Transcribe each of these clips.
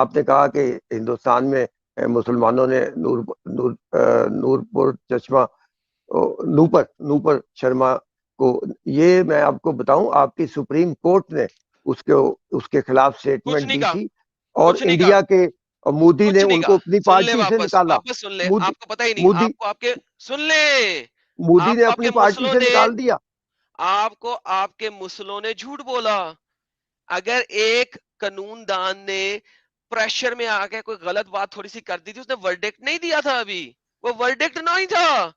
आपने कहा कि हिंदुस्तान में मुसलमानों ने नूरपुर चश्मा नूपर नूपर शर्मा को, ये मैं आपको बताऊं, आपकी सुप्रीम कोर्ट ने उसके उसके खिलाफ कुछ स्टेटमेंट नहीं दी कहा, थी। और कुछ नहीं कहा, इंडिया के मोदी ने कुछ नहीं उनको कहा। अपनी सुन ले पार्टी से वापस, निकाला। वापस सुन ले, मोदी आपको पता ही नहीं, मोदी आपको आपके, सुन ले, मोदी ने आपको अपनी आपके पार्टी मुसलों से ने, निकाल दिया। आपको आपके मुसलों ने झूठ बोला। अगर एक कानूनदान ने प्रेशर में आके कोई गलत बात थोड़ी सी कर दी थी, उसने वर्डिक्ट नहीं दिया था अभी, वो वर्डिक्ट नहीं था,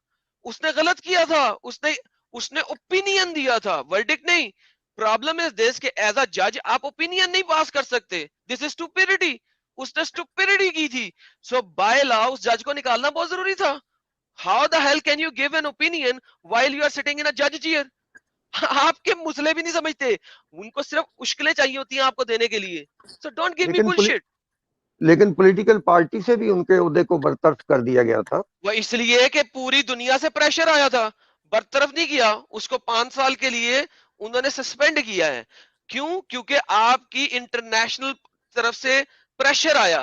उसने गलत किया था, उसने उसने ओपिनियन दिया था, वर्डिक्ट नहीं। प्रॉब्लम इज दिस कि एज अ जज आप ओपिनियन नहीं पास कर सकते, दिस इज स्टुपिडिटी। उसने स्टुपिडिटी की थी, सो बाय लॉ उस जज को निकालना बहुत जरूरी था। How the hell can you give an opinion while you are sitting in a जज चेयर? आपके मुसले भी नहीं समझते, उनको सिर्फ मुश्किलें चाहिए होती हैं आपको देने के लिए। सो डोंट गिव मी लेकिन बुलशिट। लेकिन पॉलिटिकल पार्टी से भी उनके ओहदे को बरतरफ कर दिया गया था। वो इसलिए कि पूरी दुनिया से प्रेशर आया था, बरतरफ नहीं किया उसको, 5 साल के लिए उन्होंने सस्पेंड किया है। क्यों? क्योंकि आपकी इंटरनेशनल तरफ से प्रेशर आया।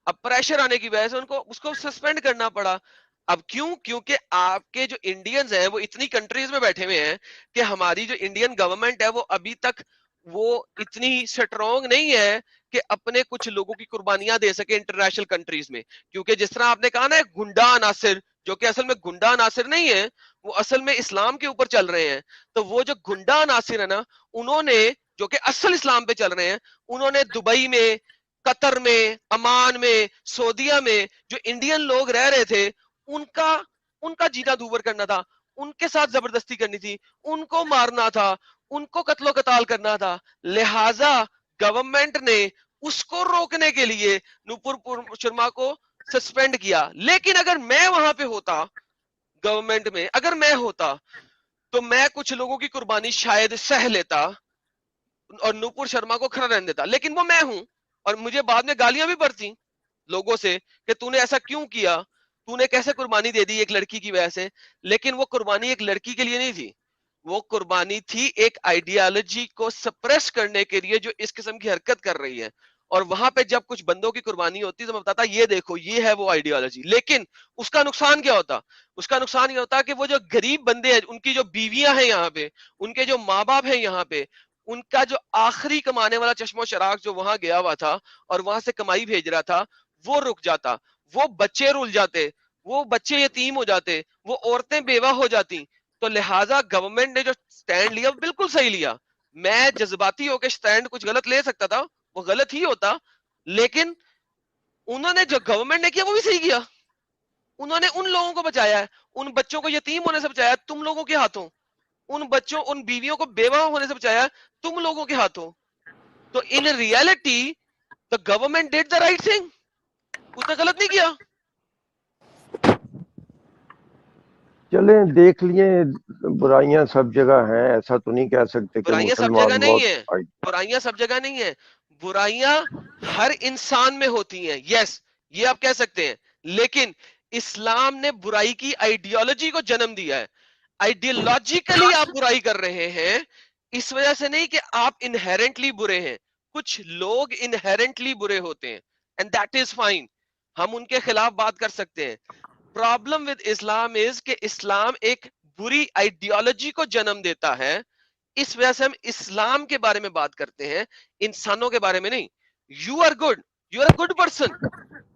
अब प्रेशर आने की वजह से उनको उसको सस्पेंड करना पड़ा। अब क्यों? क्योंकि आपके जो इंडियंस हैं वो इतनी कंट्रीज में बैठे हुए हैं कि हमारी जो इंडियन गवर्नमेंट है वो अभी तक वो इतनी स्ट्रॉन्ग नहीं है कि अपने कुछ लोगों की कुर्बानियां दे सके इंटरनेशनल कंट्रीज में। क्योंकि जिस तरह आपने कहा ना गुंडा अनासिर, जो कि असल में गुंडा अनासिर नहीं है, वो असल में इस्लाम के ऊपर चल रहे हैं। तो वो जो गुंडा अनासिर है ना, उन्होंने, जो कि असल इस्लाम पे चल रहे हैं, उन्होंने दुबई में, कतर में, अमान में, सऊदीया में जो इंडियन लोग रह रहे थे, उनका उनका जीना दूभर करना था, उनके साथ जबरदस्ती करनी थी, उनको मारना था, उनको कत्लो कताल करना था। लिहाजा गवर्नमेंट ने उसको रोकने के लिए नुपुर शर्मा को सस्पेंड किया। लेकिन अगर मैं वहां पे होता, गवर्नमेंट में अगर मैं होता, तो मैं कुछ लोगों की कुर्बानी शायद सह लेता और नुपुर शर्मा को खड़ा रहने देता। लेकिन वो मैं हूं, और मुझे बाद में गालियां भी पड़ती लोगों से कि तूने ऐसा क्यों किया, तूने कैसे कुर्बानी दे दी एक लड़की की वजह से। लेकिन वो कुर्बानी एक लड़की के लिए नहीं थी, वो कुर्बानी थी एक आइडियोलॉजी को सप्रेस करने के लिए जो इस किस्म की हरकत कर रही है। और वहां पे जब कुछ बंदों की कुर्बानी होती तो मैं बताता ये देखो ये है वो आइडियोलॉजी। लेकिन उसका नुकसान क्या होता? उसका नुकसान ये होता कि वो जो गरीब बंदे हैं, उनकी जो बीवियां हैं यहाँ पे, उनके जो माँ बाप हैं यहाँ पे, उनका जो आखिरी कमाने वाला चश्मो चराग जो वहां गया हुआ था और वहां से कमाई भेज रहा था, वो रुक जाता, वो बच्चे रुल जाते, वो बच्चे यतीम हो जाते, वो औरतें बेवा हो जाती। तो लिहाजा गवर्नमेंट ने जो स्टैंड लिया बिल्कुल सही लिया। मैं जज्बाती होकर स्टैंड कुछ गलत ले सकता था, वो गलत ही होता। लेकिन उन्होंने जो गवर्नमेंट ने किया वो भी सही किया। उन्होंने उन लोगों को बचाया है, उन बच्चों को यतीम होने से बचाया तुम लोगों के हाथों, उन बच्चों उन बीवियों को बेवा होने से बचाया तुम लोगों के हाथों। तो in reality the government did the right thing, उसने गलत नहीं किया। चलें, देख लिए, बुराइयां सब जगह हैं, ऐसा तो नहीं कह सकते कि बुराइयां सब जगह मुसलमान नहीं बहुत। है, बुराइयां सब जगह नहीं है, बुराइयां हर इंसान में होती हैं, यस, ये आप कह सकते हैं। लेकिन इस्लाम ने बुराई की आइडियोलॉजी को जन्म दिया है। आइडियोलॉजिकली आप बुराई कर रहे हैं, इस वजह से नहीं कि आप इनहेरेंटली बुरे हैं। कुछ लोग इनहेरेंटली बुरे होते हैं, एंड दैट इज फाइन, हम उनके खिलाफ बात कर सकते हैं। प्रॉब्लम विद इस्लाम इज कि इस्लाम एक बुरी आइडियोलॉजी को जन्म देता है। इस वजह से हम इस्लाम के बारे में बात करते हैं, इंसानों के बारे में नहीं। You are good, you are a good person,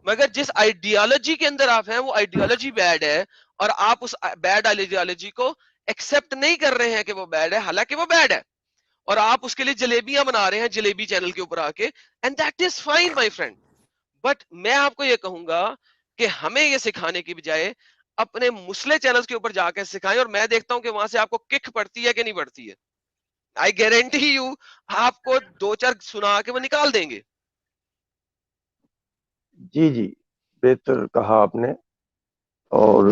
मगर जिस आइडियोलॉजी के अंदर आप हैं वो आइडियोलॉजी बैड है, और आप उस बैड आइडियोलॉजी को एक्सेप्ट नहीं कर रहे हैं कि वो बैड है, हालांकि वो बैड है, और आप उसके लिए जलेबियां बना रहे हैं जलेबी चैनल के ऊपर आके, and that is fine my friend. But मैं आपको ये कहूंगा कि हमें ये सिखाने की बजाय अपने मुस्लिम चैनल्स के ऊपर जाकर सिखाएं, और मैं देखता हूं कि वहां से आपको किक पड़ती है कि नहीं पड़ती है। आई गारंटी यू, आपको दो चार सुना के वो निकाल देंगे। जी जी, बेहतर कहा आपने। और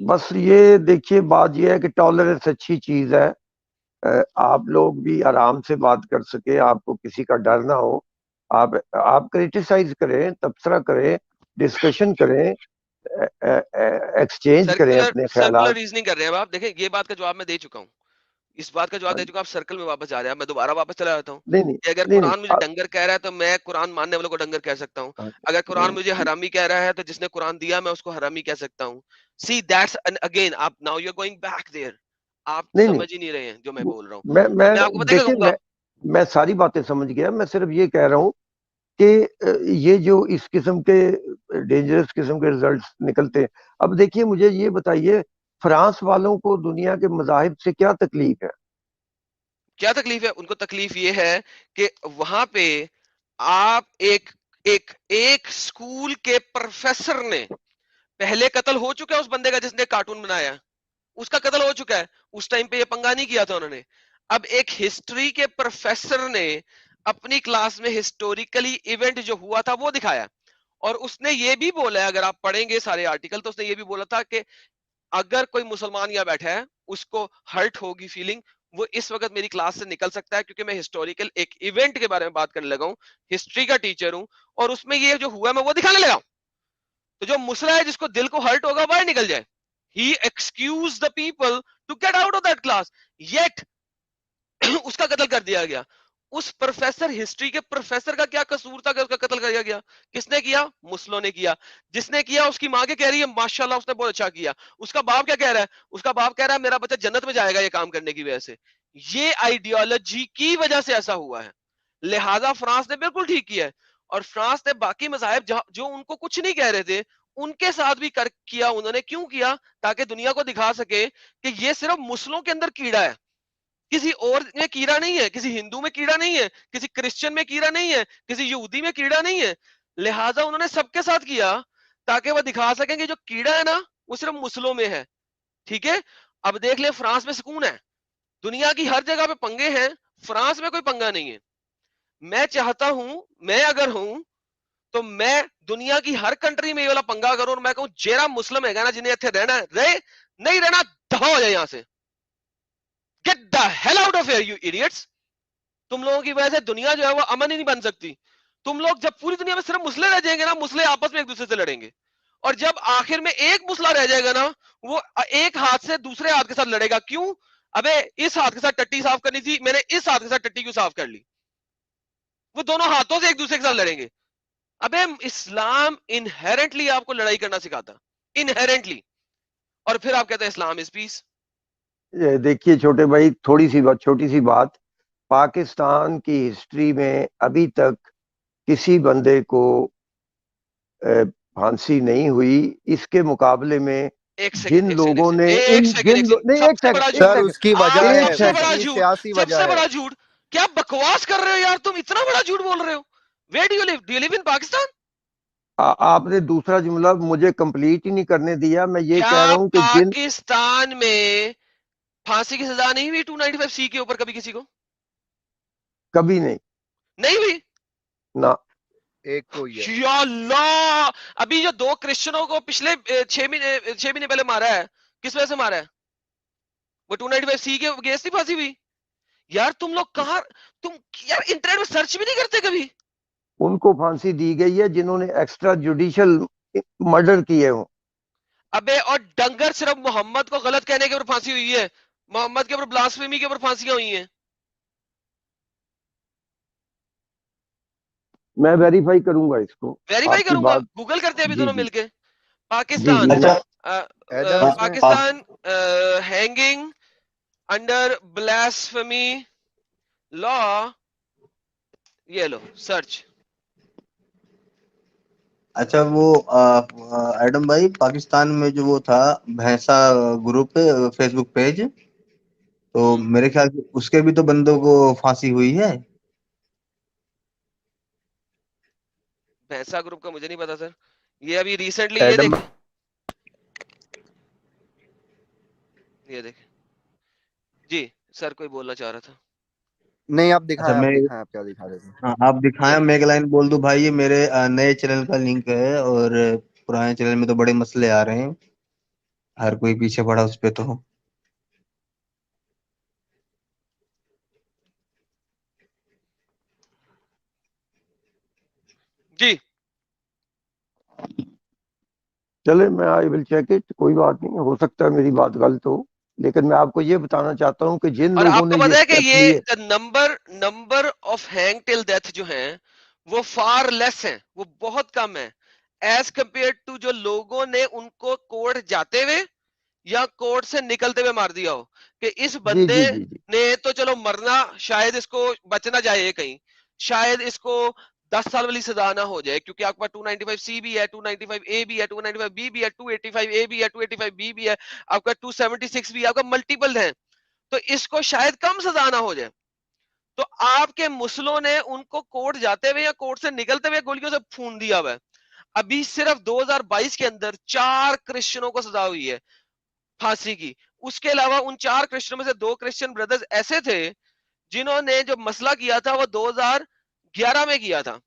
बस ये देखिए, बात ये है कि टॉलरेंस अच्छी चीज है। आप लोग भी आराम से बात कर सके, आपको किसी का डर ना हो। आप क्रिटिसाइज करें, तबसरा करें, डिस्कशन करें, एक्सचेंज करें सर्कुलर अपने सर्कुलर ख्यालात। रीजनिंग कर रहे हैं अब आप देखें, ये बात का जवाब मैं दे चुका हूं। इस बात का जवाब दे चुका, आप सर्कल में वापस जा रहे हैं। मैं दोबारा वापस चला जाता हूँ नहीं नहीं कि अगर नहीं नहीं कुरान मुझे डंगर कह रहा है तो मैं कुरान मानने वालों को डंगर कह सकता हूँ। अगर कुरान मुझे नहीं हरामी कह रहा है तो जिसने कुरान दिया मैं उसको हरामी कह सकता हूँ। सी दैट्स अगेन आप now you are going back there. आप नहीं नहीं समझ ही नहीं रहे हैं जो मैं बोल रहा हूँ। अब मैं आपको मैं पता है क्या देखिए कहूंगा? मैं सारी बातें समझ गया। मैं सिर्फ ये कह रहा हूँ कि ये जो इस किस्म के डेंजरस किस्म के रिजल्ट्स निकलते हैं। अब देखिए मुझे ये बताइए, फ्रांस वालों को दुनिया के मजाहिब से क्या तकलीफ है? क्या तकलीफ है? उनको तकलीफ ये है कि वहां पे आप एक एक एक स्कूल के प्रोफेसर ने पहले कत्ल हो चुका है उस बंदे का जिसने कार्टून बनाया है, उसका कत्ल हो चुका है। उस टाइम पे ये पंगा नहीं किया था उन्होंने। अब एक हिस्ट्री के प्रोफेसर ने अपनी क्लास में हिस्टोरिकली इवेंट जो हुआ था वो दिखाया, और उसने ये भी बोला है, अगर आप पढ़ेंगे सारे आर्टिकल तो उसने ये भी बोला था कि अगर कोई मुसलमान यहाँ बैठा है उसको हर्ट होगी फीलिंग, वो इस वक्त मेरी क्लास से निकल सकता है, क्योंकि मैं हिस्टोरिकल एक इवेंट के बारे में बात करने लगा हूँ, हिस्ट्री का टीचर हूं, और उसमें ये जो हुआ मैं वो दिखाने लगा हूं। तो जो मुसला है जिसको दिल को हर्ट होगा बाहर निकल जाए। He excuse the people to get out of that class, yet उसका कत्ल कर दिया गया। उस प्रोफेसर, हिस्ट्री के प्रोफेसर का क्या कसूर था कि उसका कत्ल कर दिया गया? किसने किया? मुस्लिमों ने किया। जिसने किया उसकी मां के कह रही है माशाल्लाह उसने बहुत अच्छा किया। उसका बाप क्या कह रहा है? उसका बाप कह रहा है मेरा बच्चा जन्नत में जाएगा ये काम करने की वजह से। ये आइडियोलॉजी की वजह से ऐसा हुआ है। लिहाजा फ्रांस ने बिल्कुल ठीक किया है। और फ्रांस ने बाकी मजाहब जो उनको कुछ नहीं कह रहे थे उनके साथ भी कर किया। उन्होंने क्यों किया? ताकि दुनिया को दिखा सके कि ये सिर्फ मुस्लिमों के अंदर कीड़ा है, किसी और में कीड़ा नहीं है, किसी हिंदू में कीड़ा नहीं है, किसी क्रिश्चियन में कीड़ा नहीं है, किसी यहूदी में कीड़ा नहीं है। लिहाजा उन्होंने सबके साथ किया ताकि वह दिखा सकें कि जो कीड़ा है ना वो सिर्फ मुस्लिमों में है। ठीक है? अब देख ले, फ्रांस में सुकून है, दुनिया की हर जगह पे पंगे हैं, फ्रांस में कोई पंगा नहीं है। मैं चाहता हूं, मैं अगर हूं तो मैं दुनिया की हर कंट्री में ये वाला पंगा करूं और मैं कहूं जेरा मुस्लिम है ना जिन्हें इतने रहना है रहे, नहीं रहना दफा हो जाए यहां से। Get the hell out of here you idiots. तुम लोगों की वजह से दुनिया जो है वो अमन ही नहीं बन सकती। तुम लोग जब पूरी दुनिया में सिर्फ मुसले रह जाएंगे ना, मुसले आपस में एक दूसरे से लड़ेंगे, और जब आखिर में एक मुसला रह जाएगा ना, वो एक हाथ से दूसरे हाथ के साथ लड़ेगा। क्यों? अबे इस हाथ के साथ टट्टी साफ करनी थी, मैंने इस हाथ के साथ टट्टी क्यों साफ कर ली? वो दोनों हाथों से एक दूसरे के साथ लड़ेंगे। अबे इस्लाम इनहेरेंटली आपको लड़ाई करना सिखाता, इनहेरेंटली। और फिर आप कहते हैं इस्लाम इज पीस। ये देखिए छोटे भाई, थोड़ी सी बात, छोटी सी बात। पाकिस्तान की हिस्ट्री में अभी तक किसी बंदे को फांसी नहीं हुई। इसके मुकाबले में एक सेकंड, जिन एक सेकंड, एक लोगों ने सेकंड, एक इन सेकंड, जिन एक सेकंड, नहीं, एक सबसे बड़ा सेकंड, एक झूठ। सर सेकंड, उसकी वजह आज एक है, सबसे बड़ा सेकंड। उसकी झूठ, सियासी वजह सबसे है। बड़ा झूठ। क्या बकवास कर रहे हो यार तुम? इतना बड़ा झूठ बोल रहे हो। Where do you live in Pakistan? आपने दूसरा जुमला मुझे कंप्लीट ही नहीं करने दिया। मैं ये कह रहा क्या हूं कि जिन पाकिस्तान में फांसी की सजा नहीं हुई 295 सी के ऊपर कभी किसी को? कभी नहीं नहीं हुई। ना। एक को ही है। या अल्लाह! अभी जो दो क्रिश्चियनों को पिछले 6 महीने पहले मारा है, किस वजह से मारा है? वो 295 सी के केस नहीं फांसी हुई? यार तुम लोग कहां, तुम यार इंटरनेट में सर्च भी नहीं करते कभी? उनको फांसी दी गई है जिन्होंने एक्स्ट्रा जुडिशियल मर्डर किए हों। अबे और डंगर सिर्फ मोहम्मद को गलत कहने के ऊपर फांसी हुई है, मोहम्मद के ऊपर ब्लास्फेमी के ऊपर फांसियां हुई हैं। मैं वेरीफाई करूंगा इसको। वेरीफाई आपकी करूंगा, बात। गूगल करते हैं अभी जी दोनों जी। मिलके। जी जी पाकिस्तान, मैं। अच्छा। एडम्स में Pakistan hanging under blasphemy law, ये लो सर्च। अच्छा वो एडम भाई, पाकिस्तान में जो वो था भैंसा ग्रुप फेसबुक पेज, तो मेरे ख्याल से उसके भी तो बंदों को फांसी हुई है। भैंसा ग्रुप का मुझे नहीं पता सर, ये अभी रिसेंटली ये एडम देखे, ये देखे जी। सर कोई बोलना चाह रहा था। नहीं, अच्छा आप मैं, दिखाएं, आप क्या दिखा रहे थे? हाँ, आप दिखाएं। मैं एक लाइन बोल दूं भाई, ये मेरे नए चैनल का लिंक है, और पुराने चैनल में तो बड़े मसले आ रहे हैं, हर कोई पीछे पड़ा उस पे। तो जी चले, मैं आई विल चेक इट। कोई बात नहीं, हो सकता है मेरी बात गलत हो। लेकिन मैं आपको ये बताना चाहता हूं कि जिन और लोगों आपको ने ये पता है कि स्टेप ये लिए, number of hang till death जो है वो फार लेस है, वो बहुत कम है एज कंपेयर टू जो लोगों ने उनको कोर्ट जाते हुए या कोर्ट से निकलते हुए मार दिया हो। कि इस जी बंदे जी जी जी, ने तो चलो मरना, शायद इसको बचना जाए कहीं, शायद इसको 10 साल वाली सजा ना हो जाए, क्योंकि आपके पास 295 सी भी है, 295 ए भी है, 295 बी भी है, 285 ए भी है, 285 बी भी है, आपका 276 भी है, आपका मल्टीपल है, तो इसको शायद कम सजा ना हो जाए। तो आपके मुस्लिमों ने उनको कोर्ट जाते हुए या कोर्ट से निकलते हुए गोलियों से फून दिया हुआ है। अभी सिर्फ 2022 के अंदर 4 क्रिश्चियनों को सजा हुई है फांसी की। उसके अलावा उन 4 क्रिश्चियनों में से 2 क्रिश्चियन ब्रदर्स ऐसे थे जिन्होंने जो मसला किया था वो 2011 में किया था,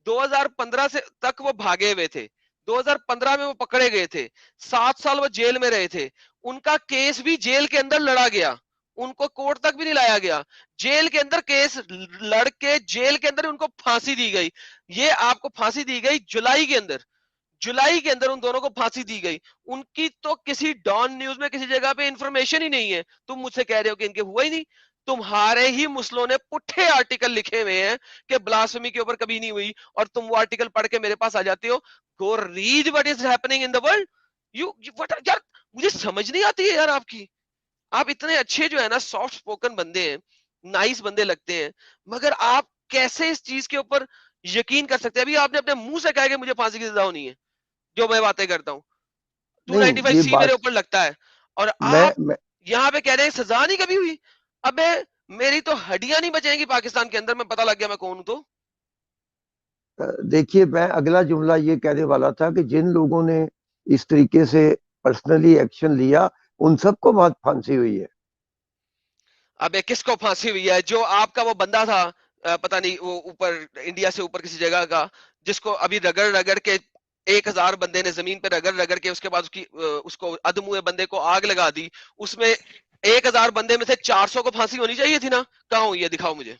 2015 से तक वो भागे हुए थे, 2015 में वो पकड़े गए थे, 7 साल वो जेल में रहे थे, उनका केस भी जेल के अंदर लड़ा गया, उनको कोर्ट तक भी नहीं लाया गया, जेल के अंदर केस लड़ के जेल के अंदर उनको फांसी दी गई। ये आपको फांसी दी गई जुलाई के अंदर, जुलाई के अंदर उन दोनों को फांसी दी गई। उनकी तो किसी डॉन न्यूज में किसी जगह पे इंफॉर्मेशन ही नहीं है, तुम मुझसे कह रहे हो कि इनके हुआ ही नहीं। तुम्हारे ही मुस्लिमों ने पुट्ठे आर्टिकल लिखे हुए हैं कि ब्लास्फेमी के ऊपर कभी नहीं हुई, और तुम वो आर्टिकल पढ़ के मेरे पास आ जाते हो। गो read what is happening in the world. You what यार, मुझे समझ नहीं आती है यार आपकी। आप इतने अच्छे जो है ना सॉफ्ट स्पोकन बंदे हैं, नाइस बंदे लगते हैं, मगर आप कैसे इस चीज के ऊपर यकीन कर सकते हैं? अभी आपने अपने मुंह से कहा कि मुझे फांसी की सजा होनी है जो मैं बातें करता हूँ, नहीं 295 ये सी मेरे बात ऊपर लगता है, और आप मैं यहाँ पे कह रहे हैं सजा नहीं कभी हुई। अबे मेरी तो हड्डियां नहीं बचेंगी पाकिस्तान के अंदर, मैं पता लग गया मैं कौन हूं तो। देखिए, मैं अगला जुमला ये कहने वाला था कि जिन लोगों ने इस तरीके से पर्सनली एक्शन लिया उन सबको बहुत फांसी हुई है। अबे किसको फांसी हुई है? जो आपका वो बंदा था, पता नहीं वो ऊपर इंडिया से ऊपर किसी जगह का, जिसको अभी रगड़ रगड़ के 1000 बंदे ने जमीन पे रगड़ रगड़ के उसके बाद उसको अधमुए बंदे को आग लगा दी। उसमें 1000 बंदे में से 400 को फांसी होनी चाहिए थी ना? कहाँ हुई है? दिखाओ मुझे।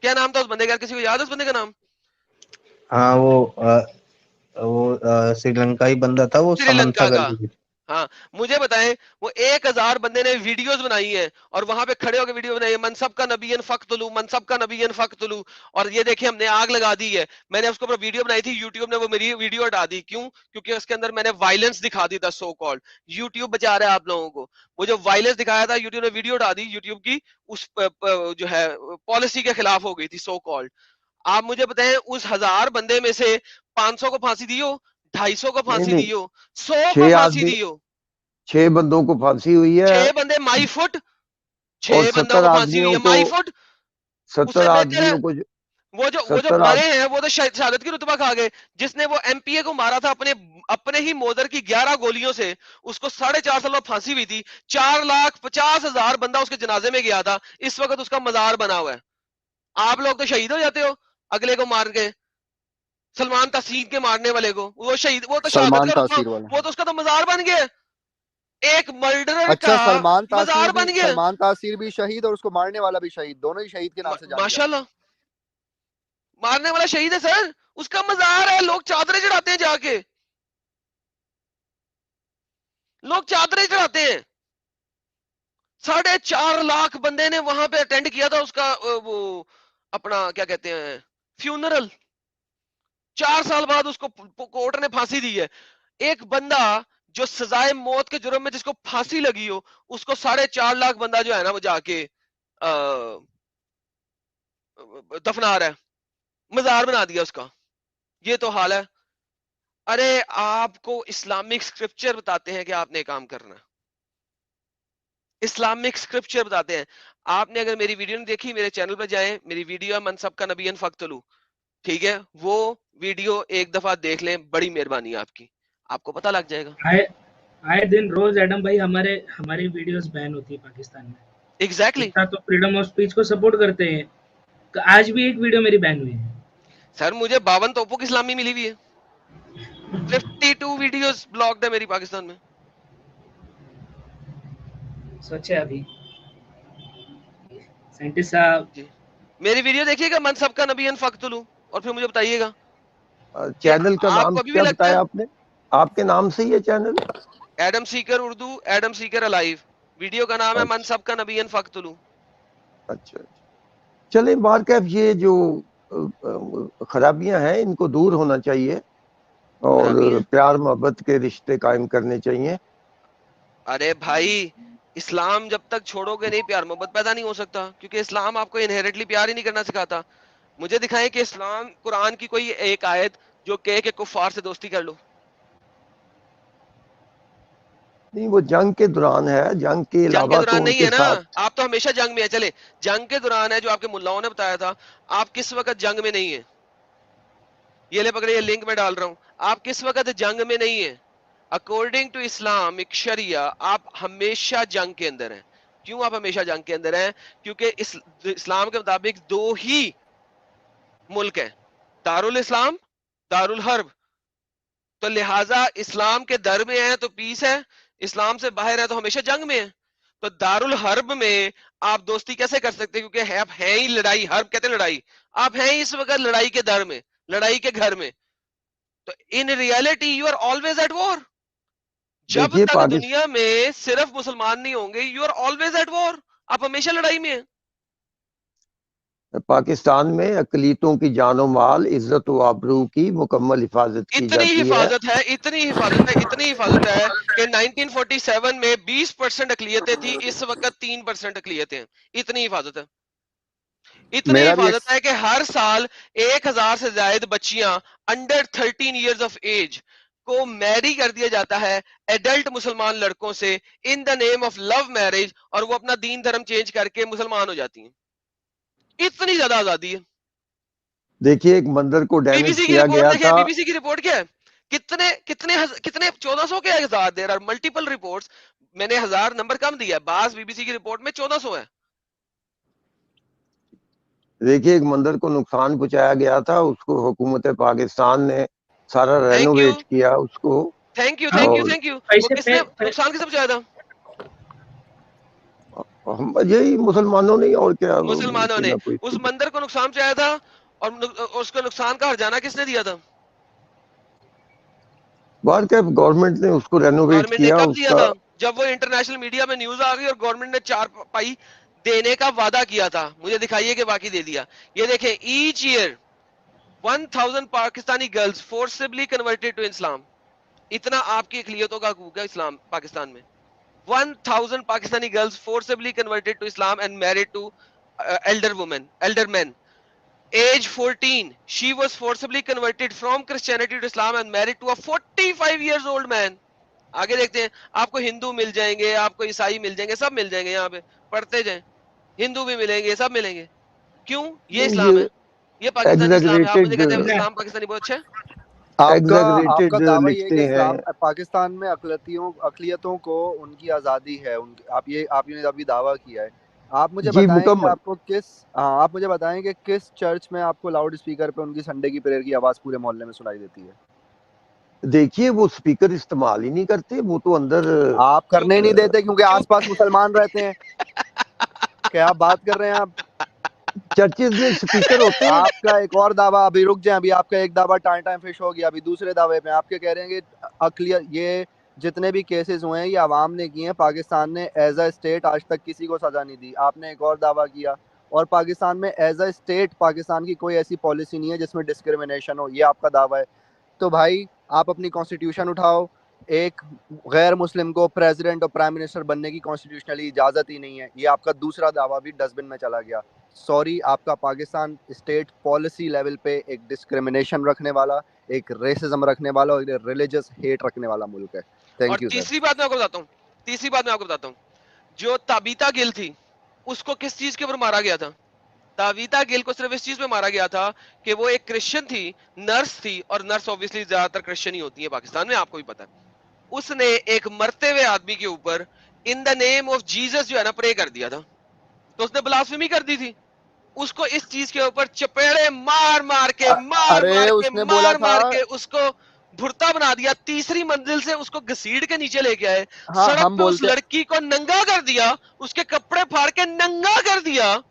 क्या नाम था उस बंदे का? किसी को याद है उस बंदे का नाम? हाँ वो श्रीलंकाई बंदा था, वो समंथा श्रीलंका का। करके थी। हाँ, मुझे बताएं, वो 1000 बंदे ने वीडियोस बनाई है और वहां पे खड़े होकर वीडियो बनाई है, मनसब का नबीयन फक्तलू, मनसब का नबीयन फक्तलू, और ये देखिए हमने आग लगा दी है। मैंने उसके ऊपर वीडियो बनाई थी, यूट्यूब ने वो मेरी वीडियो हटा दी। क्यों? क्योंकि उसके अंदर मैंने वायलेंस दिखा दी था, सो कॉल्ड। यूट्यूब बचा रहा है आप लोगों को। वो जो वायलेंस दिखाया था, यूट्यूब ने वीडियो हटा दी, यूट्यूब की उस जो है पॉलिसी के खिलाफ हो गई थी, सो कॉल्ड। आप मुझे बताएं, उस 1000 बंदे में से 500 को फांसी दी हो, 250 को नहीं फांसी नहीं, दी हो, 100 को 6 फांसी आदमी, दी हो, 6 बंदों को फांसी हुई है 6 बंदे माई फुट, और 6 बंदों 70 को फांसी हुई आदमियों है को, माई फुट। 70 उससे बेहतर है आदमियों को, वो जो 70 मरे हैं वो तो शहादत की रुतबा खा गए। जिसने वो एमपीए को मारा था अपने अपने ही मोदर की 11 गोलियों से, उसको 4.5 साल में फांसी हुई थी। 4,50,000 बंदा उसके जनाजे में गया था, इस वक्त उसका मजार बना हुआ है। आप लोग तो शहीद हो जाते हो अगले को मार के। सलमान तहसीन के मारने वाले को वो शहीद, वो तो शहादत सलमान का रुतबा, तासीर वाला। वो तो उसका तो मजार बन गया। एक मर्डरर का अच्छा, मजार बन गया। सलमान तासीर भी शहीद और उसको मारने वाला भी शहीद, दोनों ही शहीद के नाम से जाने जाते हैं। माशाल्लाह, मारने वाला शहीद है सर, उसका मजार है, लोग चादरें चढ़ाते हैं जाके, लोग चादरें चढ़ाते हैं। 4.5 लाख बंदे ने वहां पे अटेंड किया था उसका वो अपना क्या कहते हैं फ्यूनरल। 4 साल बाद उसको कोर्ट ने फांसी दी है। एक बंदा जो सजाए मौत के जुर्म में जिसको फांसी लगी हो, उसको 4.5 लाख बंदा जो है ना वो जाके दफना रहा है, मजार बना दिया उसका। ये तो हाल है। अरे आपको इस्लामिक स्क्रिप्चर बताते हैं कि आपने काम करना है, इस्लामिक स्क्रिप्चर बताते हैं। आपने अगर मेरी वीडियो नहीं देखी, मेरे चैनल पर जाएं, मेरी वीडियो है मनसब का नबीयन फक्तलू, ठीक है? वो वीडियो एक दफा देख लें, बड़ी मेहरबानी आपकी, आपको पता लग जाएगा। आए आए दिन रोज एडम भाई हमारे हमारी वीडियोस बैन होती है पाकिस्तान में। एग्जैक्टली इतना तो फ्रीडम ऑफ स्पीच को सपोर्ट करते हैं, तो आज भी एक वीडियो मेरी बैन हुई है। सर, मुझे 52 तोपों की इस्लामी मिली हुई है, 52 वीडियोस ब्लॉक्ड है मेरी पाकिस्तान में। सोचे अभी साइंटिस्ट साहब, जी, मेरी वीडियो देखिएगा मनसब का नबीयन फक्तलू, और फिर मुझे बताइएगा कि चैनल का नाम आपको अभी भी क्या लगता बताया है। आपने? आपके नाम से ही है channel? Adam Sikar Urdu, Adam Sikar alive. Video का नाम है अच्छा। मन सब का नबीयन फक्तुलू। अच्छा, चले बार कैफ, ये जो खराबियां हैं इनको दूर होना चाहिए और खराबी है। प्यार मोहब्बत के रिश्ते कायम करने चाहिए। अरे भाई, इस्लाम जब तक छोड़ोगे नहीं, प्यार मोहब्बत पैदा नहीं हो सकता, क्योंकि इस्लाम आपको इनहेरेंटली प्यार ही नहीं करना सिखाता। मुझे दिखाएं कि इस्लाम कुरान की कोई एक आयत जो कहे कि कुफार से दोस्ती कर लो। नहीं, वो जंग के दौरान है, जंग के जंग के अलावा तो दौरान नहीं उनके है ना, साथ। आप तो हमेशा जंग में है। चले, जंग के दौरान है जो आपके मुल्लाओं ने बताया था। आप किस वक्त जंग में नहीं है? ये ले पकड़े, ये लिंक में डाल रहा हूं। आप किस वक्त जंग में नहीं है? अकॉर्डिंग टू इस्लामिक शरिया आप हमेशा जंग के अंदर हैं। क्यों आप हमेशा जंग के अंदर हैं? क्योंकि इस्लाम के मुताबिक दो ही मुल्क है, दारुल इस्लाम, दारुल हर्ब। तो लिहाजा इस्लाम के दर में है तो पीस है, इस्लाम से बाहर है तो हमेशा जंग में है। तो दारुल हर्ब में आप दोस्ती कैसे कर सकते हैं? क्योंकि आप हैं ही लड़ाई, हर्ब कहते हैं लड़ाई। आप हैं ही इस वक्त लड़ाई के दर में, लड़ाई के घर में। तो in reality you are always at war. जब देखिए तक दुनिया में सिर्फ मुसलमान नहीं होंगे, you are always at war. आप हमेशा लड़ाई में हैं। पाकिस्तान में अकलीतों की जानो माल, इज्जत व आबरू की मुकम्मल हिफाजत की इतनी जाती है। हिफाजत है, इतनी हिफाजत है, इतनी हिफाजत है कि 1947 में 20% अकलियतें थी, इस वक्त 3% अकलियतें हैं। इतनी हिफाजत है, इतनी मेरा भी एक हिफाजत है कि हर साल 1000 से ज्यादा बच्चियां अंडर 13 इयर्स ऑफ एज को मैरी कर दिया जाता है एडल्ट मुसलमान लड़कों से in the name of love marriage, और वो अपना दीन धर्म चेंज करके मुसलमान हो जाती हैं। इतनी ज्यादा आजादी है। देखिए एक मंदिर को डैमेज बीबीसी की किया रिपोर्ट गया देखें, था। बीबीसी की रिपोर्ट क्या है? कितने कितने कितने 1400 के हजार, देर आर मल्टीपल रिपोर्ट्स। मैंने 1000 नंबर कम दिया, बास बीबीसी की रिपोर्ट में 1400 है। देखिए एक मंदिर को नुकसान पहुंचाया गया था, उसको हुकूमत पाकिस्तान ने सारा थैंक यू, रेनोवेट किया उसको। थैंक यू, हाँ, थैंक यू, और थैंक यू। वो पैसे किसने नुकसान किसे पहुंचाया था? हम यही मुसलमानों ने, और क्या, मुसलमानों कोई ने ना कोई। उस मंदिर को नुकसान पहुंचाया था। और उसका नुकसान का हर्जाना किसने दिया था? बार क्या गवर्नमेंट ने उसको रेनोवेट गवर्नमेंट ने किया कब दिया उसका। था? जब वो इंटरनेशनल मीडिया में न्यूज आ गई और गवर्नमेंट ने 4 पाई देने का वादा किया था। मुझे दिखाइए कि बाकी दे दिया। ये देखें, each year 1000 Pakistani girls forcibly converted to Islam. इतना आपकी अकलियतों का हकूक है इस्लाम पाकिस्तान में। 1000 Pakistani girls forcibly converted to Islam and married to elder women, elder men. Age 14, she was forcibly converted from Christianity to Islam and married to a 45 years old man. आगे देखते हैं। आपको हिंदू मिल जाएंगे, आपको ईसाई मिल जाएंगे, सब मिल जाएंगे। यहाँ पे पढ़ते जाएं, हिंदू भी मिलेंगे, सब मिलेंगे। क्यों? ये नहीं, इस्लाम ये है, ये पाकिस्तानी इस्लाम है। आप मुझे एग्जैगरेटेड, कहते हैं हमने इस्लाम पाकिस्तानी बहुत अच्छा है। आपका आपका एग्जैगरेटेड दावा ये है लिखते कि हैं। इस्लाम पाकिस्तान में अकलियतों को उनकी आज़ादी है, उनकी आपने अभी दावा किया है। आप मुझे जी बताएं कि मुकम्मल। आपको आप मुझे बताएं कि किस चर्च में आपको लाउड स्पीकर पे उनकी संडे की प्रेयर की आवाज़ पूरे मोहल्ले में सुनाई देती है? देखिए वो स्पीकर इस्तेमाल ही नहीं करते, वो तो अंदर आप क्यों? करने ही नहीं देते क्योंकि क्यों? आसपास मुसलमान रहते हैं। क्या आप बात कर रहे हैं आप? चर्चेज में स्पीकर होते हैं। आपका एक और दावा, अभी रुक जाए, अभी आपका एक दावा टाइम फिश हो गया। अभी दूसरे दावे पे आपके कह रहे हैं कि अकलियत, ये जितने भी केसेस हुए हैं ये अवाम ने किए हैं, पाकिस्तान ने एज अ स्टेट आज तक किसी को सजा नहीं दी। आपने एक और दावा किया, और पाकिस्तान में एज अ स्टेट पाकिस्तान की कोई ऐसी पॉलिसी नहीं है जिसमें डिस्क्रिमिनेशन हो, ये आपका दावा है। तो भाई आप अपनी कॉन्स्टिट्यूशन उठाओ। एक गैर मुस्लिम को प्रेसिडेंट और प्राइम मिनिस्टर बनने की कॉन्स्टिट्यूशनली इजाज़त ही नहीं है। ये आपका दूसरा दावा भी डस्टबिन में चला गया। सॉरी, आपका पाकिस्तान स्टेट पॉलिसी लेवल पे एक डिस्क्रिमिनेशन रखने वाला, एक रेसिज्म रखने वाला और एक रिलीजियस हेट रखने वाला मुल्क है। और थैंक यू सर। तीसरी बात मैं आपको बताता हूँ, तीसरी बात मैं आपको बताता हूँ। जो ताबीता गिल थी, उसको किस चीज के ऊपर मारा गया था? ताबीता गिल को सिर्फ इस चीज पे मारा गया था कि वो एक क्रिश्चियन थी, नर्स थी, और नर्स ऑब्वियसली ज्यादातर क्रिश्चियन ही होती है पाकिस्तान में, आपको भी पता है। उसने एक मरते हुए आदमी के ऊपर in the name of Jesus जो है ना प्रे कर दिया था, तो उसने ब्लास्फेमी कर दी थी। उसको इस चीज के ऊपर चपेड़े मार मार के मार अरे मार के उसने बोला मार था, मार के उसको भुरता बना दिया। तीसरी मंजिल से उसको घसीट के नीचे लेके आए, हाँ सड़क हम पे उस बोलते, लड़की को नंगा कर दिया, उसके कपड़े फाड़ के नंगा कर दिया,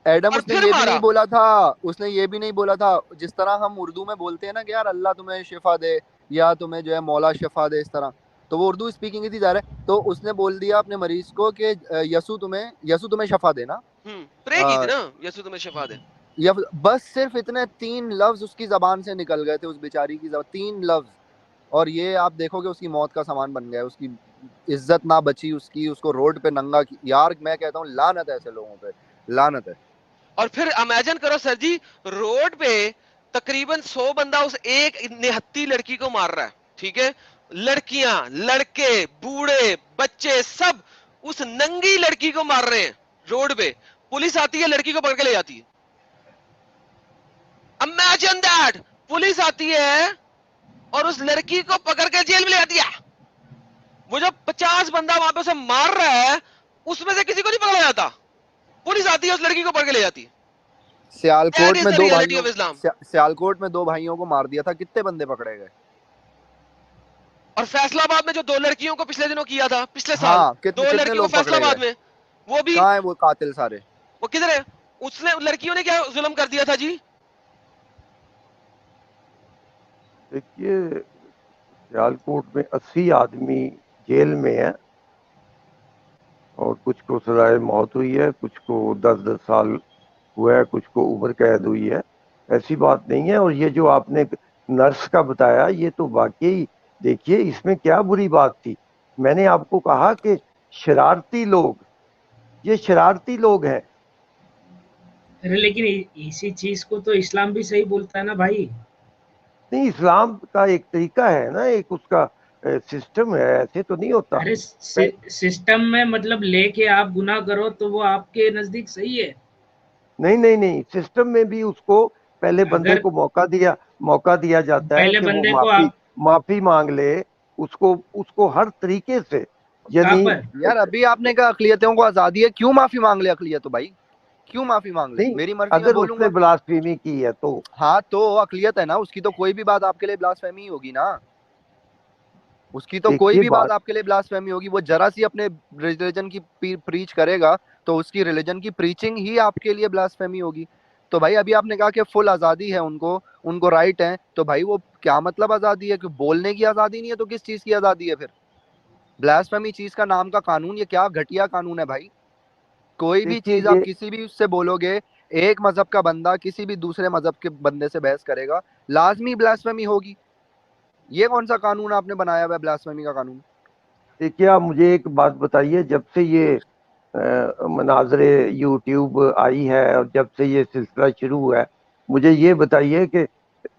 एडम और उसने फिर ये भी नहीं मारा। बोला था, उसने ये भी नहीं बोला था जिस तरह हम उर्दू में बोलते हैं ना कि यार अल्लाह तुम्हें शिफा दे या तुम्हें जो है मौला शिफा दे, इस तरह। तो वो उर्दू स्पीकिंग इतनी ज़्यादा है, तो उसने बोल दिया अपने मरीज को कि यसु तुम्हें शफा देना। प्रे की थी ना, यसु तुम्हें शफा दे। या बस सिर्फ इतने 3 लफ्ज उसकी जबान से निकल गए थे, उस बेचारी की 3 लफ्ज, और ये आप देखोगे उसकी मौत का सामान बन गया, उसकी इज्जत ना बची, उसको रोड पे नंगा यार मैं कहता हूँ लानत है ऐसे लोगों पे, लानत है। और फिर इमेजिन करो सर जी, रोड पे तकरीबन 100 बंदा उस एक निहत्ती लड़की को मार रहा है, ठीक है, लड़कियां, लड़के, बूढ़े, बच्चे सब उस नंगी लड़की को मार रहे हैं रोड पे, पुलिस आती है लड़की को पकड़ के ले जाती है। इमेजिन दैट, पुलिस आती है और उस लड़की को पकड़ के जेल में ले जाती है। वो जो 50 बंदा वहां पे उसे मार रहा है, उसमें से किसी को नहीं पकड़ा जाता, पुलिस आती है उस लड़की को पकड़ के ले जाती है। सियालकोट में रियलिटी ऑफ इस्लाम। सियालकोट में 2 भाइयों को मार दिया था, कितने बंदे पकड़े गए? और फैसलाबाद में जो 2 लड़कियों को पिछले दिनों किया था, पिछले साल हाँ, 2 कितने लड़कियों को लोग पकड़े फैसलाबाद गए? में, वो भी कहाँ है वो कातिल सारे? वो किधर है? उसने लड़कियों ने क्या जुल्म कर दिया था जी? देखिए सियालकोट में 80 आदमी जेल में है और कुछ को सजाए मौत हुई है, कुछ को 10-10 साल हुआ है, कुछ को उम्र कैद हुई है। ऐसी बात नहीं है। और ये जो आपने नर्स का बताया, ये तो वाकई देखिए इसमें क्या बुरी बात थी। मैंने आपको कहा कि शरारती लोग, ये शरारती लोग हैं। अरे लेकिन इसी चीज को तो इस्लाम भी सही बोलता है ना भाई। नहीं, इस्लाम का एक तरीका है ना, एक उसका सिस्टम है, ऐसे तो नहीं होता। अरे सिस्टम में मतलब लेके आप गुनाह करो तो वो आपके नजदीक सही है। नहीं नहीं नहीं, सिस्टम में भी उसको पहले बंदे अगर को मौका दिया जाता है पहले कि वो बंदे को आप माफी मांग ले, उसको हर तरीके से। कहाँ यानी पर यार अभी आपने कहा अकलियतों को आजादी है, क्यों माफी मांग ले अकलियत? तो भाई क्यों माफी मांग ले? नहीं, मेरी मर्जी में अगर उसने बोलूंगा। ब्लास्फेमी की है तो हाँ तो अकलियत है ना उसकी, तो कोई भी बात आपके लिए ब्लास्फेमी ही होगी ना, उसकी तो कोई देखिए भी बात आपके लिए ब्लास्फेमी होगी। वो जरा सी अपने रिलीजन की प्रीच करेगा तो उसकी रिलीजन की प्रीचिंग ही आपके लिए ब्लास्फेमी होगी। तो भाई अभी आपने कहा कि फुल आजादी है उनको राइट है, तो भाई वो क्या मतलब आजादी है? कि बोलने की आजादी नहीं है तो किस चीज की आजादी है फिर? ब्लास्फेमी चीज का नाम का कानून, ये क्या घटिया कानून है भाई। कोई भी देखिए चीज आप ये किसी भी उससे बोलोगे, एक मजहब का बंदा किसी भी दूसरे मजहब के बंदे से बहस करेगा, लाजमी ब्लास्फेमी होगी। ये कौन सा कानून आपने बनाया हुआ है, ब्लास्फेमी का कानून? देखिए आप मुझे एक बात बताइए, जब से ये मनाजरे यूट्यूब आई है और जब से ये सिलसिला शुरू हुआ है, मुझे ये बताइए कि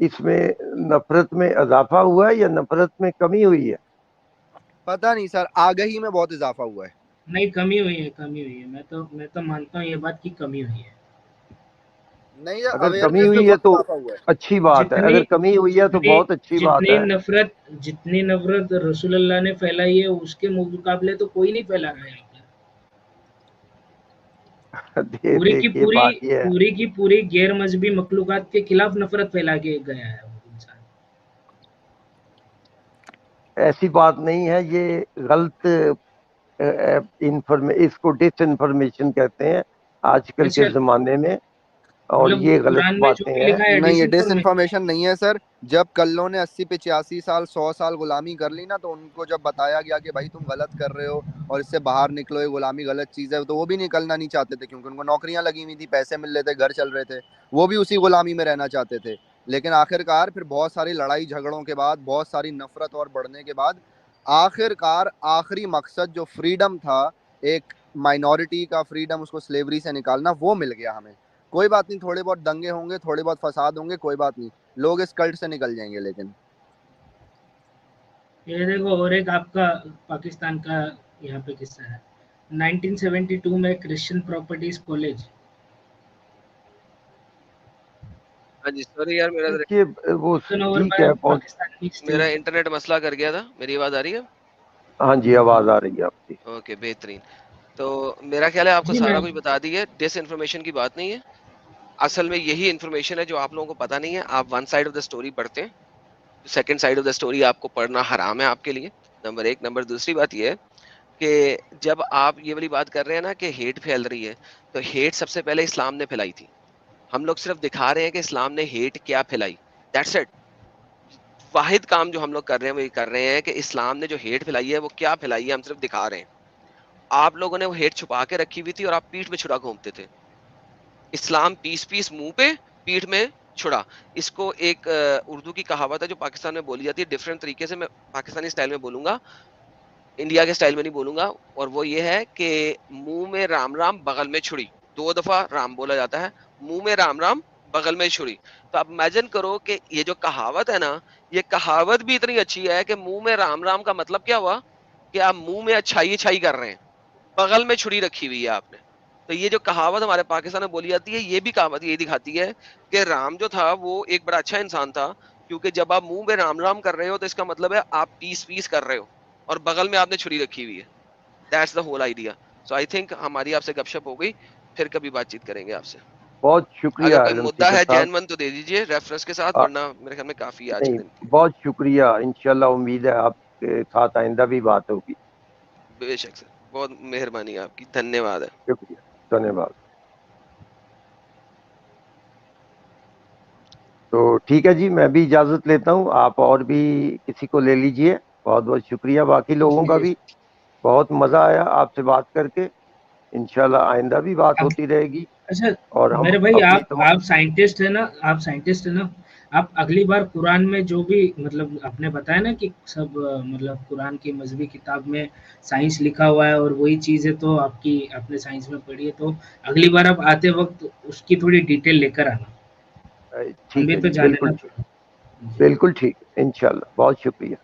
इसमें नफरत में इजाफा हुआ है या नफरत में कमी हुई है? पता नहीं सर, आगही में बहुत इजाफा हुआ है। नहीं, कमी हुई है, कमी हुई है। मैं तो मानता हूँ ये बात की कमी हुई है। नहीं, अगर कमी अवेयरनेस में हुई है बहुत तो इजाफा हुआ है। अच्छी बात है, जितनी अगर कमी हुई है तो जितनी बहुत अच्छी बात है। जितनी नफरत रसूलुल्लाह ने फैलाई है उसके मुकाबले तो कोई नहीं फैला रहा है यहाँ पे। देखिए बात ये है, पूरी की पूरी गैर मजहबी मखलूकात के खिलाफ नफरत फैला के गया है वो इंसान। ऐसी बात नहीं है, ये गलत इसको डिसइंफॉर्मेशन कहते हैं आजकल के अच्छा, जमाने में, और मतलब ये गलत कुरान में जो बातें भी हैं। लिखा है नहीं, ये डिसइंफॉर्मेशन। डिसइंफॉर्मेशन नहीं है सर। जब कल्लों ने 80-85 साल 100 साल गुलामी कर ली ना, तो उनको जब बताया गया कि भाई तुम गलत कर रहे हो और इससे बाहर निकलो, ये गुलामी गलत चीज़ है, तो वो भी निकलना नहीं चाहते थे, क्योंकि उनको नौकरियां लगी हुई थी, पैसे मिल रहे थे, घर चल रहे थे, वो भी उसी गुलामी में रहना चाहते थे। लेकिन आखिरकार फिर बहुत सारी लड़ाई झगड़ों के बाद, बहुत सारी नफरत और बढ़ने के बाद, आखिरकार आखिरी मकसद जो फ्रीडम था, एक माइनॉरिटी का फ्रीडम, उसको स्लेवरी से निकालना, वो मिल गया हमें। कोई बात नहीं, थोड़े बहुत दंगे होंगे, थोड़े बहुत फसाद होंगे, कोई बात नहीं, लोग इस कल्ट से निकल जाएंगे। लेकिन ये देखो, और एक आपका पाकिस्तान का यहाँ पे किस्सा है। 1972 में क्रिश्चियन प्रॉपर्टीज कॉलेज। हाँ जी सॉरी यार, देखिए वो ओवर ठीक बाय है, पाकिस्तानी मेरा स्टेट। इंटरनेट मसला कर गया था। मेरी आवाज आ रही है? हाँ जी आवाज आ रही है आपकी। ओके, बेहतरीन। तो मेरा ख्याल है आपको जी सारा मैं कुछ बता दी है। डिस इन्फॉर्मेशन की बात नहीं है, असल में यही इन्फॉर्मेशन है जो आप लोगों को पता नहीं है। आप one side of the story पढ़ते हैं, second side of the story आपको पढ़ना हराम है आपके लिए, नंबर एक। नंबर दूसरी बात ये है कि जब आप ये वाली बात कर रहे हैं ना कि हेट फैल रही है, तो हेट सबसे पहले इस्लाम ने फैलाई थी। हम लोग सिर्फ दिखा रहे हैं कि इस्लाम ने हेट क्या फैलाई, दैट्स इट। वाहिद काम जो हम लोग कर रहे हैं वो ये कर रहे हैं कि इस्लाम ने जो हेट फैलाई है वो क्या फैलाई है हम सिर्फ दिखा रहे हैं। आप लोगों ने वो हेट छुपा के रखी हुई थी और आप पीठ में छुड़ा घूमते थे। इस्लाम पीस पीस मुंह पे, पीठ में छुड़ा। इसको एक उर्दू की कहावत है जो पाकिस्तान में बोली जाती है डिफरेंट तरीके से, मैं पाकिस्तानी स्टाइल में बोलूंगा, इंडिया के स्टाइल में नहीं बोलूंगा, और वो ये है कि मुंह में राम राम बगल में छुरी। 2 दफा राम बोला जाता है, मुंह में राम राम बगल में छुरी। तो आप इमेजिन करो कि ये जो कहावत है ना, ये कहावत भी इतनी अच्छी है कि मुंह में राम राम का मतलब क्या हुआ कि आप मुंह में अच्छाई अच्छाई कर रहे हैं, बगल में छुरी रखी हुई है आपने। तो ये जो कहावत हमारे पाकिस्तान में बोली जाती है, ये भी कहावत ये दिखाती है कि राम जो था वो एक बड़ा अच्छा इंसान था, क्योंकि जब आप मुंह में राम राम कर रहे हो तो इसका मतलब है आप पीस पीस कर रहे हो और बगल में आपने छुरी रखी हुई है। That's the whole idea. So I think हमारी आपसे गपशप हो गई, फिर कभी बातचीत करेंगे आपसे। बहुत अगर शुक्रिया कोई आलम मुद्दा सीकर है साहब। जैन मन तो दे दीजिए रेफरेंस के साथ, आ, वरना मेरे ख्याल में काफी है आज के नहीं, दिन के लिए। बहुत शुक्रिया, इंशाल्लाह उम्मीद है आपके साथ आइंदा भी बात होगी। बेशक सर, बहुत मेहरबानी आपकी, धन्यवाद है। शुक्रिया, धन्यवाद। तो ठीक है जी, मैं भी इजाजत लेता हूँ, आप और भी किसी को ले लीजिए। बहुत बहुत शुक्रिया, बाकी लोगों का जी भी बहुत मजा आया आपसे बात करके। इंशाल्लाह आइंदा भी बात आप, होती रहेगी। अच्छा और हम मेरे भाई, अपनी आप साइंटिस्ट है ना, आप साइंटिस्ट है ना, आप अगली बार कुरान में जो भी मतलब आपने बताया ना कि सब मतलब कुरान की मजहबी किताब में साइंस लिखा हुआ है और वही चीज़ है, तो आपकी आपने साइंस में पढ़ी है, तो अगली बार आप आते वक्त उसकी थोड़ी डिटेल लेकर आना, ठीक हमें है तो जी, जानना बिल्कुल ठीक, थोड़ा। जी। बिल्कुल ठीक, इंशाल्लाह। बहुत शुक्रिया।